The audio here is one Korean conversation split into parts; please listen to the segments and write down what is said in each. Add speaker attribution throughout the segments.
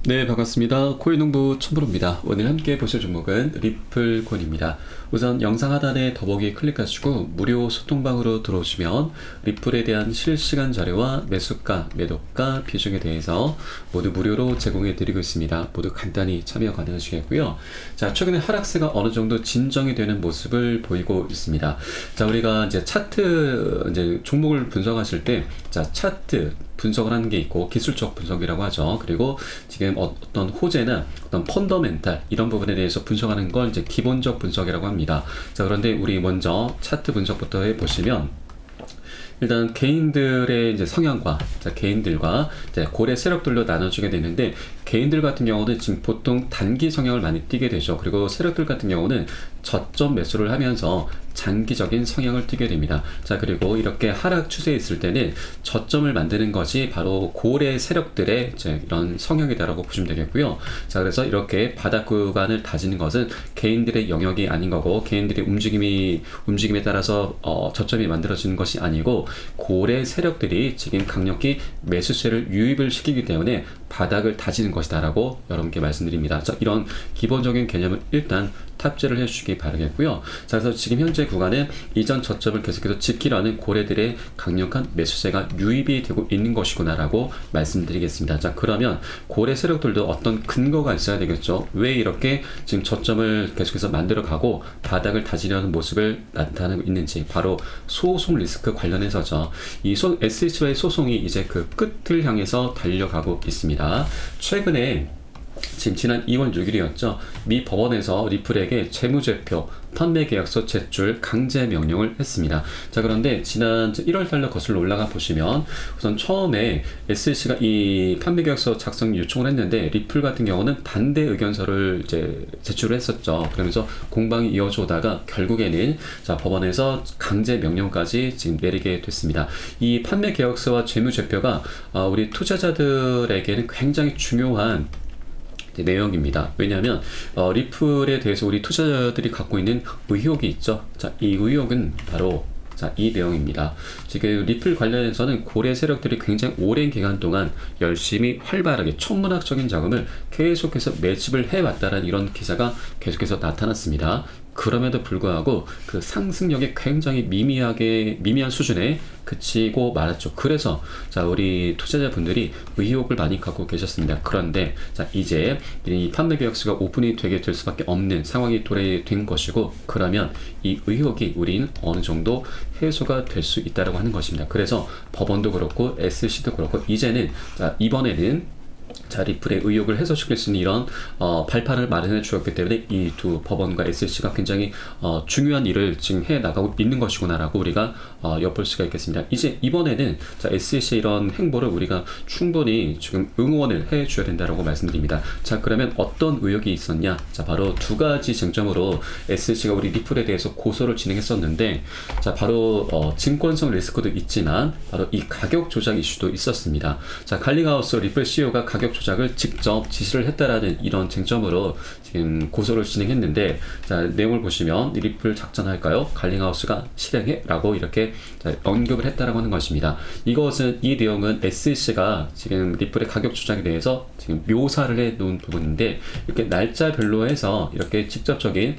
Speaker 1: 네, 반갑습니다. 코인농부 천프로입니다. 오늘 함께 보실 종목은 리플코인입니다. 우선 영상 하단에 더보기 클릭하시고 무료 소통방으로 들어오시면 리플에 대한 실시간 자료와 매수가, 매도가, 비중에 대해서 모두 무료로 제공해 드리고 있습니다. 모두 간단히 참여 가능하시겠고요. 자, 최근에 하락세가 어느 정도 진정이 되는 모습을 보이고 있습니다. 자, 우리가 이제 차트, 이제 종목을 분석하실 때, 자, 차트, 분석을 하는 게 있고 기술적 분석이라고 하죠. 그리고 지금 어떤 호재나 어떤 펀더멘탈 이런 부분에 대해서 분석하는 걸 이제 기본적 분석이라고 합니다. 자, 그런데 우리 먼저 차트 분석부터 해보시면 일단 개인들의 이제 성향과 개인들과 이제 고래 세력들로 나눠주게 되는데 개인들 같은 경우는 지금 보통 단기 성향을 많이 띠게 되죠. 그리고 세력들 같은 경우는 저점 매수를 하면서 장기적인 성향을 띠게 됩니다. 자, 그리고 이렇게 하락 추세에 있을 때는 저점을 만드는 것이 바로 고래 세력들의 이제 이런 성향이다라고 보시면 되겠고요. 자, 그래서 이렇게 바닥 구간을 다지는 것은 개인들의 영역이 아닌 거고 개인들의 움직임에 따라서 저점이 만들어지는 것이 아니고 고래 세력들이 지금 강력히 매수세를 유입을 시키기 때문에 바닥을 다지는 것이다라고 여러분께 말씀드립니다. 자, 이런 기본적인 개념을 일단 탑재를 해주시기 바라겠고요. 자, 그래서 지금 현재 구간은 이전 저점을 계속해서 지키려는 고래들의 강력한 매수세가 유입이 되고 있는 것이구나라고 말씀드리겠습니다. 자, 그러면 고래 세력들도 어떤 근거가 있어야 되겠죠. 왜 이렇게 지금 저점을 계속해서 만들어가고 바닥을 다지려는 모습을 나타내고 있는지 바로 소송 리스크 관련해서죠. 이 SH와의 소송이 이제 그 끝을 향해서 달려가고 있습니다. 최근에 지금 지난 2월 6일이었죠. 미 법원에서 리플에게 재무제표, 판매 계약서 제출 강제 명령을 했습니다. 자, 그런데 지난 1월 달로 거슬러 올라가 보시면 우선 처음에 SEC가 이 판매 계약서 작성 요청을 했는데 리플 같은 경우는 반대 의견서를 이제 제출을 했었죠. 그러면서 공방이 이어져 오다가 결국에는 자, 법원에서 강제 명령까지 지금 내리게 됐습니다. 이 판매 계약서와 재무제표가 우리 투자자들에게는 굉장히 중요한 내용입니다. 왜냐하면 리플에 대해서 우리 투자자들이 갖고 있는 의혹이 있죠. 자, 이 의혹은 바로 이 내용입니다. 지금 리플 관련해서는 고래 세력들이 굉장히 오랜 기간 동안 열심히 활발하게 천문학적인 자금을 계속해서 매집을 해왔다는 이런 기사가 계속해서 나타났습니다. 그럼에도 불구하고 그 상승력이 굉장히 미미한 수준에 그치고 말았죠. 그래서 자, 우리 투자자분들이 의혹을 많이 갖고 계셨습니다. 그런데 자, 이제 이 판매 계약서가 오픈이 되게 될 수밖에 없는 상황이 도래된 것이고 그러면 이 의혹이 우리는 어느 정도 해소가 될 수 있다라고 하는 것입니다. 그래서 법원도 그렇고 SC도 그렇고 이제는 자, 이번에는 자, 리플의 의혹을 해소시킬 수 있는 이런 발판을 마련해 주었기 때문에 이 두 법원과 SEC가 굉장히 중요한 일을 지금 해 나가고 있는 것이구나라고 우리가 엿볼 수가 있겠습니다. 이제 이번에는 자, SEC의 이런 행보를 우리가 충분히 지금 응원을 해 줘야 된다라고 말씀드립니다. 자, 그러면 어떤 의혹이 있었냐? 자, 바로 두 가지 쟁점으로 SEC가 우리 리플에 대해서 고소를 진행했었는데 자, 바로 증권성 리스크도 있지만 바로 이 가격 조작 이슈도 있었습니다. 자, 갈링하우스 리플 CEO가 가격 조작을 직접 지시를 했다라는 이런 쟁점으로 지금 고소를 진행했는데 자, 내용을 보시면 리플 작전할까요? 갈링하우스가 실행해? 라고 이렇게 언급을 했다라고 하는 것입니다. 이 내용은 SEC가 지금 리플의 가격 조작에 대해서 지금 묘사를 해 놓은 부분인데 이렇게 날짜별로 해서 이렇게 직접적인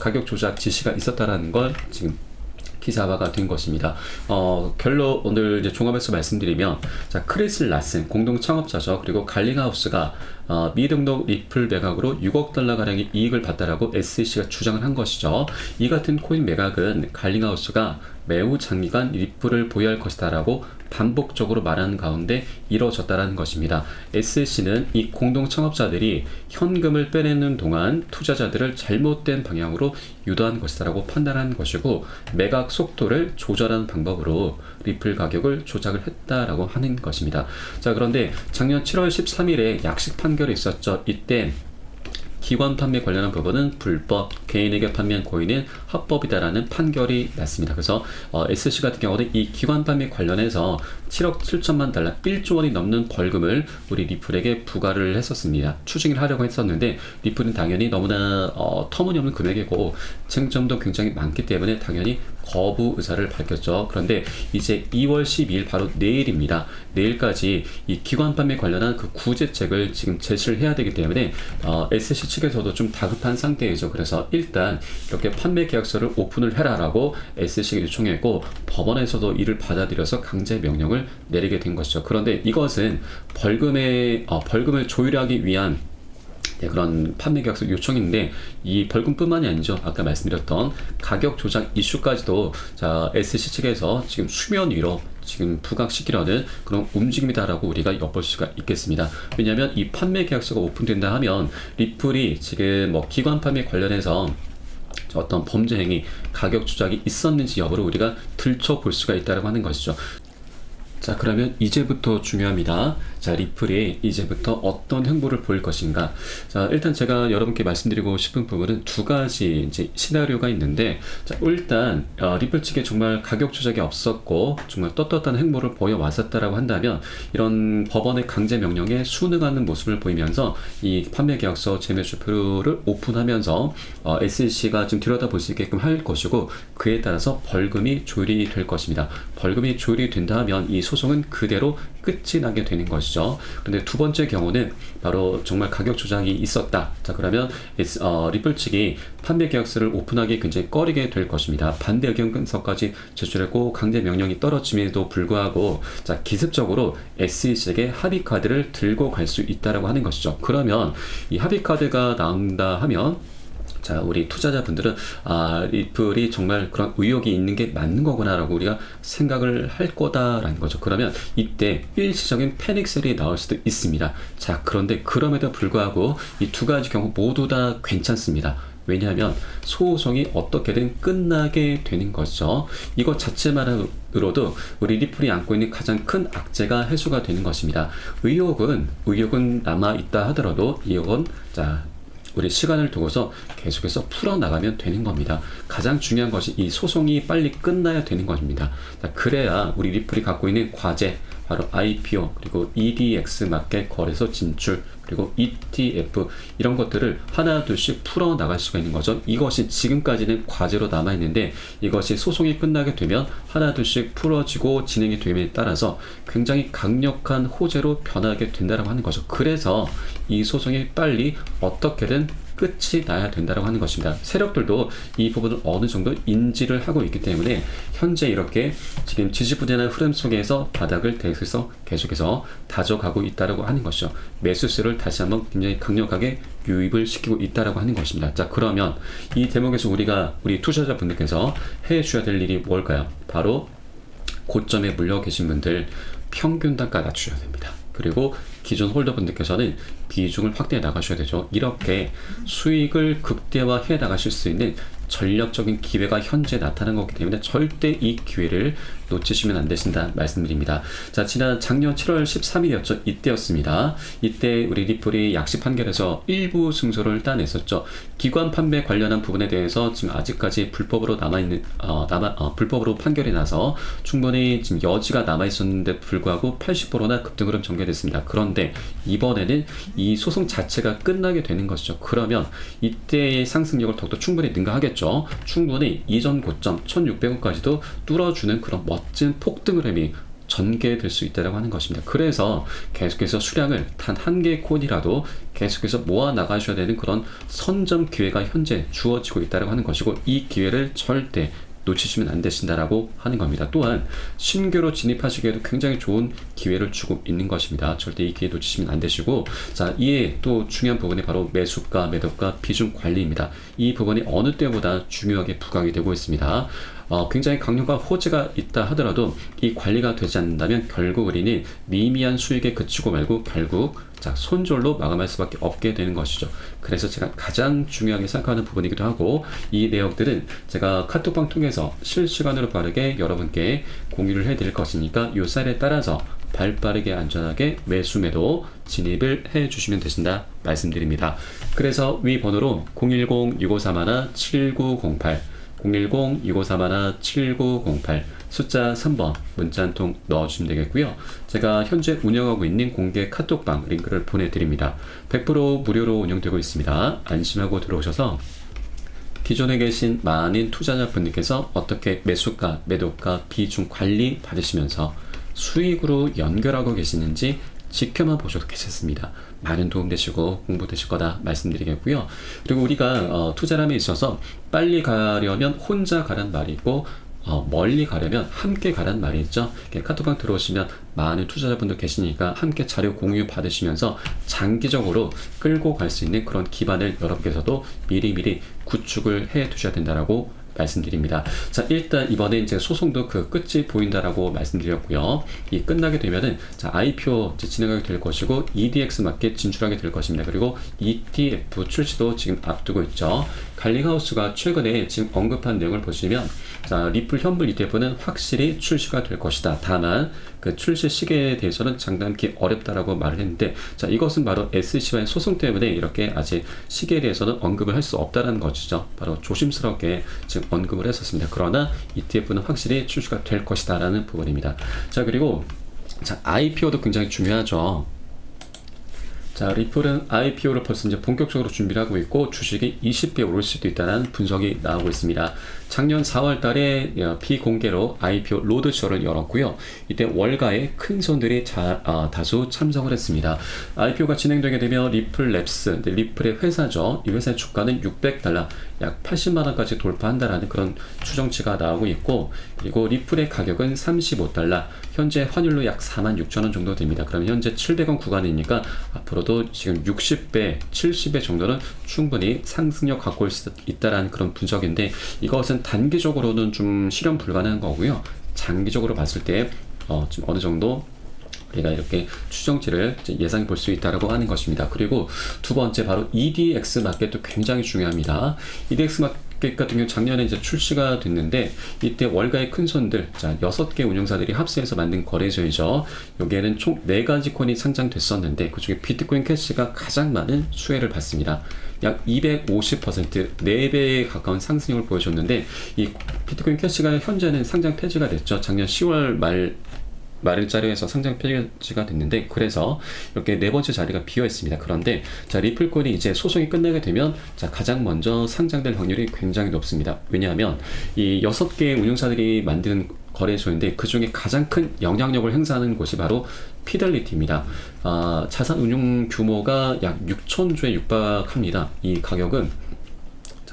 Speaker 1: 가격 조작 지시가 있었다라는 걸 지금 기사화가 된 것입니다. 결론 오늘 이제 종합해서 말씀드리면 자, 크리스 라슨 공동 창업자죠. 그리고 갈링하우스가 미등록 리플 매각으로 6억 달러 가량의 이익을 봤다라고 SEC가 주장을 한 것이죠. 이 같은 코인 매각은 갈링하우스가 매우 장기간 리플을 보유할 것이다라고 반복적으로 말하는 가운데 이루어졌다라는 것입니다. SEC는 이 공동 창업자들이 현금을 빼내는 동안 투자자들을 잘못된 방향으로 유도한 것이다라고 판단한 것이고 매각 속도를 조절하는 방법으로 리플 가격을 조작을 했다라고 하는 것입니다. 자, 그런데 작년 7월 13일에 약식 판결이 있었죠. 이때 기관 판매 관련한 부분은 불법, 개인에게 판매한 코인은 합법이다라는 판결이 났습니다. 그래서 SC 같은 경우는 이 기관 판매 관련해서 7억 7천만 달러, 1조 원이 넘는 벌금을 우리 리플에게 부과를 했었습니다. 추징을 하려고 했었는데 리플은 당연히 너무나 터무니없는 금액이고 쟁점도 굉장히 많기 때문에 당연히 거부 의사를 밝혔죠. 그런데 이제 2월 12일 바로 내일입니다. 내일까지 이 기관 판매 관련한 그 구제책을 지금 제시를 해야 되기 때문에 SC 측에서도 좀 다급한 상태이죠. 그래서 일단 이렇게 판매 계약서를 오픈을 해라라고 SC가 요청했고 법원에서도 이를 받아들여서 강제 명령을 내리게 된 것이죠. 그런데 이것은 벌금을 조율하기 위한 그런 판매 계약서 요청인데 이 벌금뿐만이 아니죠. 아까 말씀드렸던 가격 조작 이슈까지도 SC 측에서 지금 수면 위로 지금 부각시키려는 그런 움직임이다라고 우리가 엿볼 수가 있겠습니다. 왜냐하면 이 판매 계약서가 오픈된다 하면 리플이 지금 기관 판매 관련해서 어떤 범죄 행위, 가격 조작이 있었는지 여부를 우리가 들춰볼 수가 있다고 하는 것이죠. 자, 그러면 이제부터 중요합니다. 자, 리플이 이제부터 어떤 행보를 보일 것인가. 자, 일단 제가 여러분께 말씀드리고 싶은 부분은 두 가지 이제 시나리오가 있는데, 자, 일단 리플 측에 정말 가격 조작이 없었고 정말 떳떳한 행보를 보여왔었다라고 한다면 이런 법원의 강제 명령에 순응하는 모습을 보이면서 이 판매 계약서 재매수표를 오픈하면서 SEC가 좀 들여다볼 수 있게끔 할 것이고 그에 따라서 벌금이 조율이 될 것입니다. 벌금이 조율이 된다 하면 이 소송은 그대로 끝이 나게 되는 것이죠. 그런데 두 번째 경우는 바로 정말 가격 조작이 있었다. 자, 그러면 리플 측이 판매 계약서를 오픈하기 굉장히 꺼리게 될 것입니다. 반대 의견서까지 제출했고 강제 명령이 떨어짐에도 불구하고 자, 기습적으로 SEC에게 합의 카드를 들고 갈 수 있다라고 하는 것이죠. 그러면 이 합의 카드가 나온다 하면 자, 우리 투자자분들은 리플이 정말 그런 의혹이 있는 게 맞는 거구나라고 우리가 생각을 할 거다라는 거죠. 그러면 이때 일시적인 패닉셀이 나올 수도 있습니다. 자, 그런데 그럼에도 불구하고 이 두 가지 경우 모두 다 괜찮습니다. 왜냐하면 소송이 어떻게든 끝나게 되는 거죠. 이것 자체만으로도 우리 리플이 안고 있는 가장 큰 악재가 해소가 되는 것입니다. 의혹은 남아있다 하더라도 이건 우리 시간을 두고서 계속해서 풀어나가면 되는 겁니다. 가장 중요한 것이 이 소송이 빨리 끝나야 되는 것입니다. 자, 그래야 우리 리플이 갖고 있는 과제, 바로 IPO, 그리고 EDX 마켓 거래소 진출, 그리고 ETF 이런 것들을 하나 둘씩 풀어나갈 수가 있는 거죠. 이것이 지금까지는 과제로 남아있는데 이것이 소송이 끝나게 되면 하나 둘씩 풀어지고 진행이 됨에 따라서 굉장히 강력한 호재로 변하게 된다고 하는 거죠. 그래서 이 소송이 빨리 어떻게든 끝이 나야 된다고 하는 것입니다. 세력들도 이 부분을 어느 정도 인지를 하고 있기 때문에 현재 이렇게 지금 지지부진한 흐름 속에서 바닥을 계속해서 다져가고 있다고 하는 것이죠. 매수세를 다시 한번 굉장히 강력하게 유입을 시키고 있다고 하는 것입니다. 자, 그러면 이 대목에서 우리 투자자분들께서 해주셔야 될 일이 뭘까요? 바로 고점에 물려 계신 분들 평균 단가 낮추셔야 됩니다. 그리고 기존 홀더분들께서는 비중을 확대해 나가셔야 되죠. 이렇게 수익을 극대화해 나가실 수 있는 전략적인 기회가 현재 나타난 거기 때문에 절대 이 기회를 놓치시면 안 되신다 말씀드립니다. 자, 작년 7월 13일이었죠. 이때였습니다. 이때 우리 리플이 약식 판결에서 일부 승소를 따냈었죠. 기관 판매 관련한 부분에 대해서 지금 아직까지 불법으로 불법으로 판결이 나서 충분히 지금 여지가 남아있었는데 불구하고 80%나 급등 흐름 전개됐습니다. 그런데 이번에는 이 소송 자체가 끝나게 되는 것이죠. 그러면 이때의 상승력을 더욱더 충분히 능가하겠죠. 충분히 이전 고점 1600원까지도 뚫어주는 그런 멋진 폭등 흐름이 전개될 수 있다고 하는 것입니다. 그래서 계속해서 수량을 단 한 개의 코인이라도 계속해서 모아 나가셔야 되는 그런 선점 기회가 현재 주어지고 있다고 하는 것이고 이 기회를 절대 놓치시면 안 되신다라고 하는 겁니다. 또한 신규로 진입하시기에도 굉장히 좋은 기회를 주고 있는 것입니다. 절대 이 기회 놓치시면 안 되시고 자, 이에 또 중요한 부분이 바로 매수가, 매도가, 비중 관리입니다. 이 부분이 어느 때보다 중요하게 부각이 되고 있습니다. 굉장히 강력한 호재가 있다 하더라도 이 관리가 되지 않는다면 결국 우리는 미미한 수익에 그치고 말고 결국 손절로 마감할 수밖에 없게 되는 것이죠. 그래서 제가 가장 중요하게 생각하는 부분이기도 하고 이 내용들은 제가 카톡방 통해서 실시간으로 빠르게 여러분께 공유를 해드릴 것이니까 이 셀에 따라서 발빠르게 안전하게 매수매도 진입을 해 주시면 되신다 말씀드립니다. 그래서 위 번호로 010-6531-7908 010-6531-7908 숫자 3번 문자 한 통 넣어주시면 되겠고요. 제가 현재 운영하고 있는 공개 카톡방 링크를 보내드립니다. 100% 무료로 운영되고 있습니다. 안심하고 들어오셔서 기존에 계신 많은 투자자분들께서 어떻게 매수가, 매도가, 비중 관리 받으시면서 수익으로 연결하고 계시는지 지켜만 보셔도 괜찮습니다. 많은 도움 되시고 공부 되실 거다 말씀드리겠고요. 그리고 우리가 투자람에 있어서 빨리 가려면 혼자 가란 말이 있고 멀리 가려면 함께 가란 말이 있죠. 카톡방 들어오시면 많은 투자자분들 계시니까 함께 자료 공유 받으시면서 장기적으로 끌고 갈 수 있는 그런 기반을 여러분께서도 미리미리 구축을 해 두셔야 된다라고 말씀드립니다. 자, 일단 이번에 이제 소송도 그 끝이 보인다라고 말씀드렸고요. 이 끝나게 되면은 자, IPO 이제 진행하게 될 것이고 EDX 마켓 진출하게 될 것입니다. 그리고 ETF 출시도 지금 앞두고 있죠. 갈링하우스가 최근에 지금 언급한 내용을 보시면 자, 리플 현물 ETF는 확실히 출시가 될 것이다. 다만 그 출시 시기에 대해서는 장담하기 어렵다라고 말을 했는데 자, 이것은 바로 SEC와의 소송 때문에 이렇게 아직 시기에 대해서는 언급을 할 수 없다는 것이죠. 바로 조심스럽게 지금 언급을 했었습니다. 그러나 ETF는 확실히 출시가 될 것이다 라는 부분입니다. 자, 그리고 자, IPO도 굉장히 중요하죠. 자, 리플은 IPO를 벌써 이제 본격적으로 준비를 하고 있고 주식이 20배 오를 수도 있다는 분석이 나오고 있습니다. 작년 4월 달에 비공개로 IPO 로드쇼를 열었고요. 이때 월가에 큰 손들이 다수 참석을 했습니다. IPO가 진행되게 되면 리플랩스, 리플의 회사죠. 이 회사의 주가는 $600, 약 80만원까지 돌파한다라는 그런 추정치가 나오고 있고, 그리고 리플의 가격은 $35, 현재 환율로 약 46,000원 정도 됩니다. 그러면 현재 700원 구간이니까 앞으로도 지금 60배, 70배 정도는 충분히 상승력 갖고 있다라는 그런 분석인데, 이것은 단기적으로는 좀 실현 불가능한 거고요. 장기적으로 봤을 때 지금 어느 정도 우리가 이렇게 추정치를 예상해 볼 수 있다라고 하는 것입니다. 그리고 두 번째 바로 EDX 마켓도 굉장히 중요합니다. EDX 마켓 같은 경우 작년에 이제 출시가 됐는데 이때 월가의 큰 손들, 자 6개 운영사들이 합세해서 만든 거래소이죠. 여기에는 총 4가지 코인이 상장됐었는데 그중에 비트코인 캐시가 가장 많은 수혜를 받습니다. 약 250%, 4배에 가까운 상승력을 보여줬는데 이 비트코인 캐시가 현재는 상장 폐지가 됐죠. 작년 10월 말일자리에서 상장 폐지가 됐는데 그래서 이렇게 4번째 자리가 비어 있습니다. 그런데 자, 리플코인이 이제 소송이 끝나게 되면 자, 가장 먼저 상장될 확률이 굉장히 높습니다. 왜냐하면 이 6개의 운영사들이 만드는 거래소인데 그 중에 가장 큰 영향력을 행사하는 곳이 바로 피델리티입니다. 자산 운용 규모가 약 6,000조에 육박합니다. 이 가격은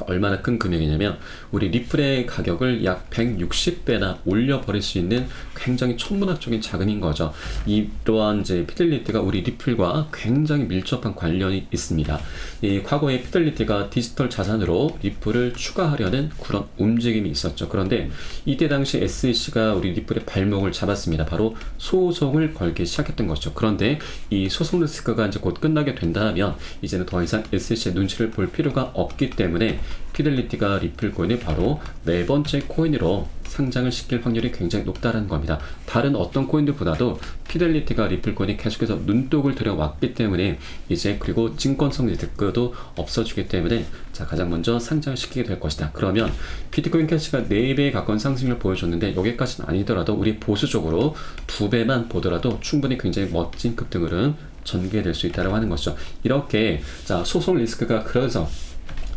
Speaker 1: 얼마나 큰 금액이냐면 우리 리플의 가격을 약 160배나 올려버릴 수 있는 굉장히 천문학적인 자금인 거죠. 이러한 이제 피델리티가 우리 리플과 굉장히 밀접한 관련이 있습니다. 이 과거에 피델리티가 디지털 자산으로 리플을 추가하려는 그런 움직임이 있었죠. 그런데 이때 당시 SEC가 우리 리플의 발목을 잡았습니다. 바로 소송을 걸기 시작했던 것이죠. 그런데 이 소송 리스크가 이제 곧 끝나게 된다면 이제는 더 이상 SEC의 눈치를 볼 필요가 없기 때문에 피델리티가 리플코인을 바로 4번째 코인으로 상장을 시킬 확률이 굉장히 높다는 겁니다. 다른 어떤 코인들보다도 피델리티가 리플코인이 계속해서 눈독을 들여왔기 때문에 이제 그리고 증권성 리스크도 없어지기 때문에 자, 가장 먼저 상장을 시키게 될 것이다. 그러면 비트코인 캐시가 4배에 가까운 상승을 보여줬는데 여기까지는 아니더라도 우리 보수적으로 2배만 보더라도 충분히 굉장히 멋진 급등으로 전개될 수 있다고 하는 것이죠. 이렇게 자, 소송 리스크가 그래서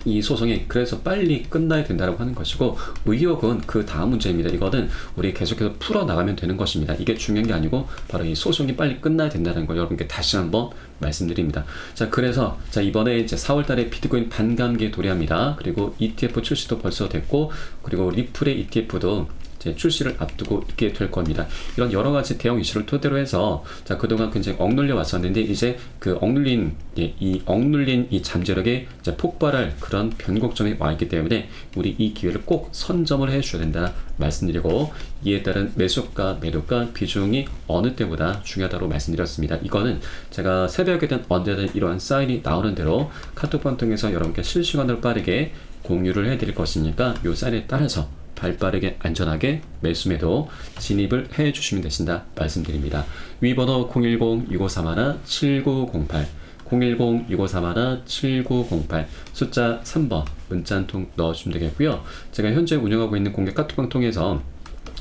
Speaker 1: 이 소송이 그래서 빨리 끝나야 된다고 하는 것이고 의혹은 그 다음 문제입니다. 이거는 우리 계속해서 풀어나가면 되는 것입니다. 이게 중요한 게 아니고 바로 이 소송이 빨리 끝나야 된다는 거 여러분께 다시 한번 말씀드립니다. 자, 그래서 자, 이번에 이제 4월 달에 비트코인 반감기에 도래합니다. 그리고 ETF 출시도 벌써 됐고 그리고 리플의 ETF도 출시를 앞두고 있게 될 겁니다. 이런 여러 가지 대형 이슈를 토대로 해서 자, 그동안 굉장히 억눌려 왔었는데 이제 그 억눌린 이 잠재력에 폭발할 그런 변곡점이 와 있기 때문에 우리 이 기회를 꼭 선점을 해 주셔야 된다 말씀드리고 이에 따른 매수가, 매도가 비중이 어느 때보다 중요하다고 말씀드렸습니다. 이거는 제가 새벽에든 언제든 이러한 사인이 나오는 대로 카톡방 통해서 여러분께 실시간으로 빠르게 공유를 해드릴 것이니까 이 사인에 따라서 발빠르게 안전하게 매수매도 진입을 해 주시면 되신다 말씀드립니다. 위번호 010-6531-7908 010-6531-7908 숫자 3번 문자 한 통 넣어주시면 되겠고요. 제가 현재 운영하고 있는 공개 카톡방 통해서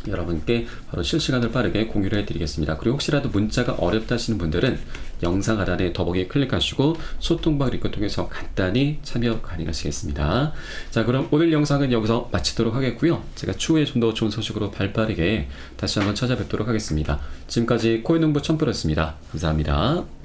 Speaker 1: 여러분께 바로 실시간으로 빠르게 공유를 해드리겠습니다. 그리고 혹시라도 문자가 어렵다 하시는 분들은 영상 하단에 더보기 클릭하시고 소통방 링크 통해서 간단히 참여 가능하시겠습니다. 자, 그럼 오늘 영상은 여기서 마치도록 하겠고요. 제가 추후에 좀 더 좋은 소식으로 발빠르게 다시 한번 찾아뵙도록 하겠습니다. 지금까지 코인농부 첨프였습니다. 감사합니다.